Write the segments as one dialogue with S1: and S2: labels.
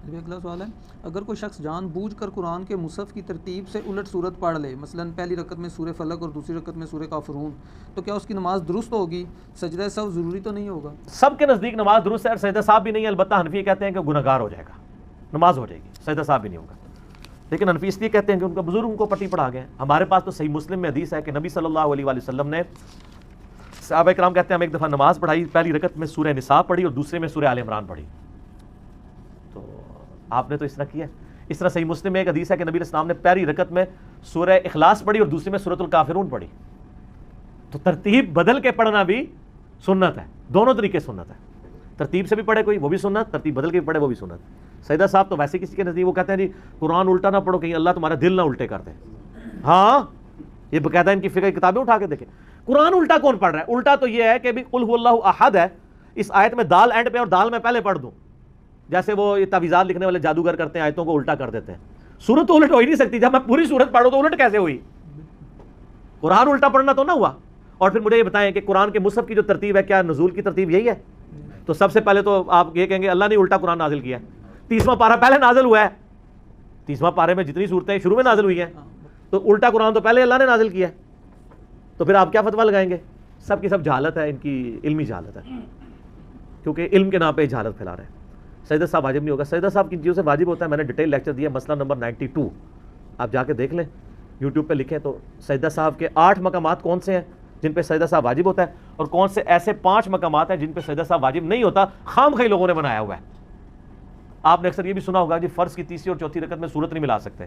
S1: اگلا سوال ہے، اگر کوئی شخص جان بوجھ کر قرآن کے مصحف کی ترتیب سے الٹ صورت پڑھ لے، مثلا پہلی رکعت میں سورہ فلق اور دوسری رکعت میں سورہ کافرون، تو کیا اس کی نماز درست ہوگی؟ سجدہ سہو ضروری تو نہیں ہوگا؟
S2: سب کے نزدیک نماز درست ہے اور سجدہ صاحب بھی نہیں ہے، البتہ حنفی کہتے ہیں کہ گنہگار ہو جائے گا، نماز ہو جائے گی، سجدہ صاحب بھی نہیں ہوگا. لیکن حنفی اس لیے کہتے ہیں کہ ان کا بزرگ ان کو پٹی پڑھا گئے. ہمارے پاس تو صحیح مسلم میں حدیث ہے کہ نبی صلی اللہ علیہ وآلہ وسلم نے، صحابہ کرام کہتے ہیں ہم ایک دفعہ نماز پڑھائی، پہلی رکعت میں سورہ نساء پڑھی اور دوسرے میں سورہ آل عمران پڑھی. تو آپ نے تو اس طرح کیا. اس طرح صحیح مسلم میں ایک حدیث ہے کہ نبی علیہ السلام نے پہلی رکعت میں سورہ اخلاص پڑھی اور دوسرے میں سورۃ الکافرون پڑھی. تو ترتیب بدل کے پڑھنا بھی سنت ہے، دونوں طریقے سنت ہے. ترتیب سے بھی پڑھے کوئی وہ بھی سنت، ترتیب بدل کے بھی پڑھے وہ بھی سنت. سیدہ صاحب تو ویسے کسی کے نزدیک وہ کہتے ہیں جی قرآن الٹا نہ پڑھو کہیں اللہ تمہارا دل نہ الٹے کر دے. ہاں یہ باقاعدہ ان کی فقہ کی کتابیں اٹھا کے دیکھیں. قرآن الٹا کون پڑھ رہا ہے؟ الٹا تو یہ ہے کہ بھی قل هو اللہ احد ہے، اس آیت میں دال اینڈ پہ اور دال میں پہلے پڑھ دوں، جیسے وہ یہ تعویذات لکھنے والے جادوگر کرتے ہیں، آیتوں کو الٹا کر دیتے ہیں. سورت تو الٹ ہو ہی نہیں سکتی، جب میں پوری سورت پڑھوں تو الٹ کیسے ہوئی؟ قرآن الٹا پڑھنا تو نہ ہوا. اور پھر مجھے یہ بتائیں کہ قرآن کے مصحف کی جو ترتیب ہے کیا نزول کی ترتیب یہی ہے؟ تو سب سے پہلے تو آپ یہ کہیں گے اللہ نے الٹا قرآن نازل کیا ہے. 30واں پارہ پہلے نازل ہوا ہے، 30واں پارے میں جتنی صورتیں شروع میں نازل ہوئی ہیں، تو الٹا قرآن تو پہلے اللہ نے نازل کیا ہے. تو پھر آپ کیا فتویٰ لگائیں گے؟ سب کی سب جہالت ہے، ان کی علمی جہالت ہے، کیونکہ علم کے نام پہ جہالت پھیلا رہے ہیں. سجدہ صاحب واجب نہیں ہوگا. سجدہ صاحب کی چیزوں سے واجب ہوتا ہے، میں نے ڈیٹیل لیکچر دیا، مسئلہ نمبر 92 آپ جا کے دیکھ لیں، یوٹیوب پہ لکھیں. تو سجدہ صاحب کے 8 مقامات کون سے ہیں جن پہ سجدہ صاحب واجب ہوتا ہے، اور کون سے ایسے 5 مقامات ہیں جن پہ سجدہ صاحب واجب نہیں ہوتا، خام خواہ لوگوں نے بنایا ہوا ہے. آپ نے اکثر یہ بھی سنا ہوگا جی فرض کی تیسری اور چوتھی رکعت میں سورت نہیں ملا سکتے.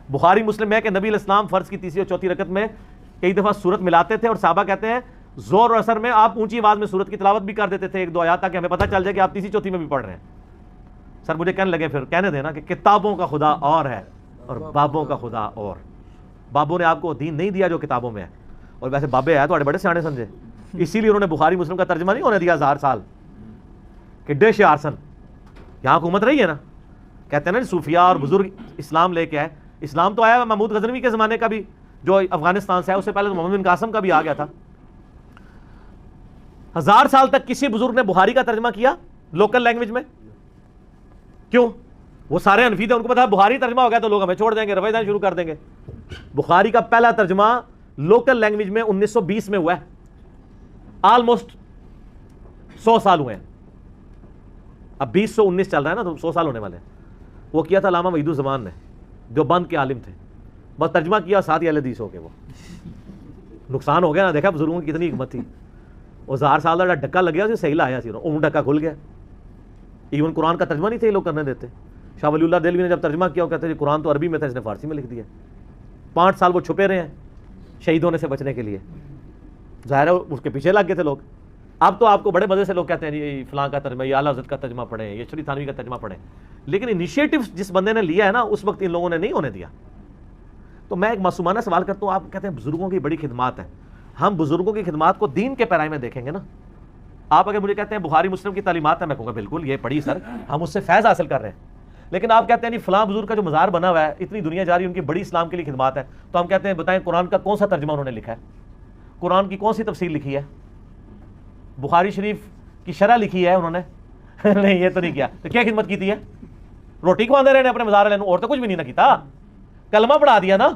S2: بخاری مسلم میں کہ نبی علیہ السلام فرض کی تیسری اور چوتھی رکعت میں کئی دفعہ سورت ملاتے تھے، اور صحابہ کہتے ہیں زور اور اثر میں آپ اونچی آواز میں سورت کی تلاوت بھی کر دیتے تھے 1-2 آیات، تاکہ ہمیں پتہ چل جائے کہ آپ تیسری چوتھی میں بھی پڑھ رہے ہیں. سر مجھے کہنے لگے پھر کہنے دینا کہ کتابوں کا خدا اور ہے اور بابوں کا خدا اور. بابوں نے آپ کو دین نہیں دیا جو کتابوں میں ہے، اور ویسے بابے آئے تو بڑے سیانے سمجھے، اسی لیے انہوں نے بخاری مسلم کا ترجمہ نہیں ہونے دیا 1000 سال کہ ڈش آرسن. یہاں حکومت رہی ہے نا، کہتے ہیں نا صوفیاء اور بزرگ اسلام لے کے آئے. اسلام تو آیا محمود غزنوی کے زمانے کا بھی جو افغانستان سے ہے، اس سے پہلے تو محمد بن قاسم کا بھی آ گیا تھا. 1000 سال تک کسی بزرگ نے بخاری کا ترجمہ کیا لوکل لینگویج میں؟ کیوں؟ وہ سارے حنفی تھے، ان کو پتا بخاری ترجمہ ہو گیا تو لوگ ہمیں چھوڑ دیں گے، روایتیں شروع کر دیں گے. بخاری کا پہلا ترجمہ لوکل لینگویج میں 1920 میں ہوا ہے، آلموسٹ 100 سال ہوئے ہیں. اب 2019 چل رہا ہے نا، تو 100 سال ہونے والے ہیں. وہ کیا تھا علامہ وحید الزمان نے، جو بند کے عالم تھے، بس ترجمہ کیا، ساتھ ہی اہل حدیث ہو کے وہ نقصان ہو گیا نا. دیکھا بزرگوں کی کتنی حکمت تھی. وہ 1000 سال کا ڈکا لگ گیا، اسے صحیح لایا سی، وہ ڈکا کھل گیا. ایون قرآن کا ترجمہ نہیں تھے یہ لوگ کرنے دیتے. شاہ ولی اللہ دہلوی نے جب ترجمہ کیا وہ کہتے ہیں قرآن تو عربی میں تھا، اس نے فارسی میں لکھ دیا. 5 سال وہ چھپے رہے ہیں شہید ہونے سے بچنے کے لیے. ظاہر ہے اس کے پیچھے لگ گئے تھے لوگ. اب تو آپ کو بڑے مزے سے لوگ کہتے ہیں جی فلاں کا ترجمہ، یہ اعلیٰ حضرت کا ترجمہ پڑھیں، یہ شریف تھانوی کا ترجمہ پڑھیں. لیکن انیشیٹو جس بندے نے لیا ہے نا، اس وقت ان لوگوں نے نہیں ہونے دیا. تو میں ایک معصومانہ سوال کرتا ہوں، آپ کہتے ہیں بزرگوں کی بڑی خدمات ہیں، ہم بزرگوں کی خدمات کو دین کے پیرائی میں دیکھیں گے نا. آپ اگر مجھے کہتے ہیں بخاری مسلم کی تعلیمات ہیں، میں کہوں گا بالکل یہ پڑھی سر، ہم اس سے فیض حاصل کر رہے ہیں. لیکن آپ کہتے ہیں نہیں فلاں بزرگ کا جو مزار بنا ہوا ہے، اتنی دنیا جا رہی ہے، ان کی بڑی اسلام کے لیے خدمات ہے، تو ہم کہتے ہیں بتائیں قرآن کا کون سا ترجمہ انہوں نے لکھا ہے، قرآن کی کون سی تفسیر لکھی ہے، بخاری شریف کی شرح لکھی ہے انہوں نے؟ نہیں یہ تو نہیں کیا. تو کیا خدمت کی تھی ہے؟ روٹی کھواندے رہے اپنے مزار والے، اور تو کچھ بھی نہیں نہ کیتا. کلمہ پڑھا دیا نا.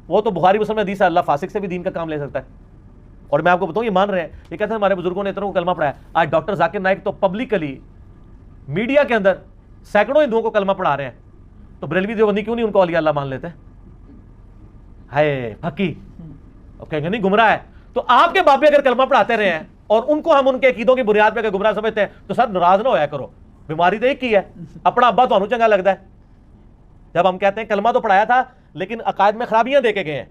S2: وہ تو بخاری مسلم میں حدیث ہے اللہ فاسق سے بھی دین کا کام لے سکتا ہے. اور میں آپ کو بتاؤں یہ مان رہے ہیں، یہ کہتے ہیں ہمارے بزرگوں نے اتنوں کو کلمہ پڑھایا. آج ڈاکٹر ذاکر نائک تو پبلکلی میڈیا کے اندر سینکڑوں ہندوؤں کو کلمہ پڑھا رہے ہیں. تو بریلوی دیوبندی کیوں نہیں ان کو اولیاء اللہ مان لیتے؟ ہے پھکی کہیں گے نہیں گمراہ ہے. تو آپ کے باپے اگر کلمہ پڑھاتے رہے ہیں اور ان کو ہم ان کے عقیدوں کی بنیاد پہ گمراہ سمجھتے ہیں، تو سر ناراض نہ ہویا کرو. بیماری تو ایک ہی ہے، اپنا ابا تو چنگا لگتا ہے. جب ہم کہتے ہیں کلمہ تو پڑھایا تھا لیکن عقائد میں خرابیاں دے کے گئے ہیں.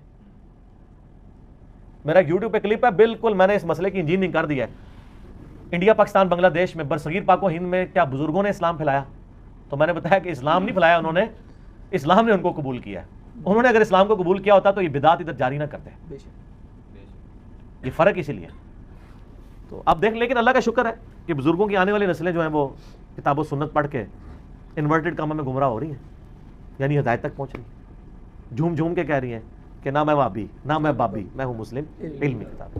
S2: میرا یوٹیوب پہ کلپ ہے، بالکل میں نے اس مسئلے کی انجینئرنگ کر دی ہے. انڈیا پاکستان بنگلہ دیش میں برصغیر پاک و ہند میں کیا بزرگوں نے اسلام پھیلایا؟ تو میں نے بتایا کہ اسلام نہیں پھیلایا انہوں نے، اسلام نے ان کو قبول کیا ہے. انہوں نے اگر اسلام کو قبول کیا ہوتا تو یہ بدعت ادھر جاری نہ کرتے. یہ فرق اسی لیے. تو اب دیکھ، لیکن اللہ کا شکر ہے کہ بزرگوں کی آنے والی نسلیں جو ہیں وہ کتاب و سنت پڑھ کے انورٹڈ کاموں میں گمراہ ہو رہی ہیں، یعنی ہدایت تک پہنچ رہی ہیں. جھوم جھوم کے کہہ رہی ہیں کہ نہ میں وابی نہ میں بابی، میں ہوں مسلم علمی کتاب.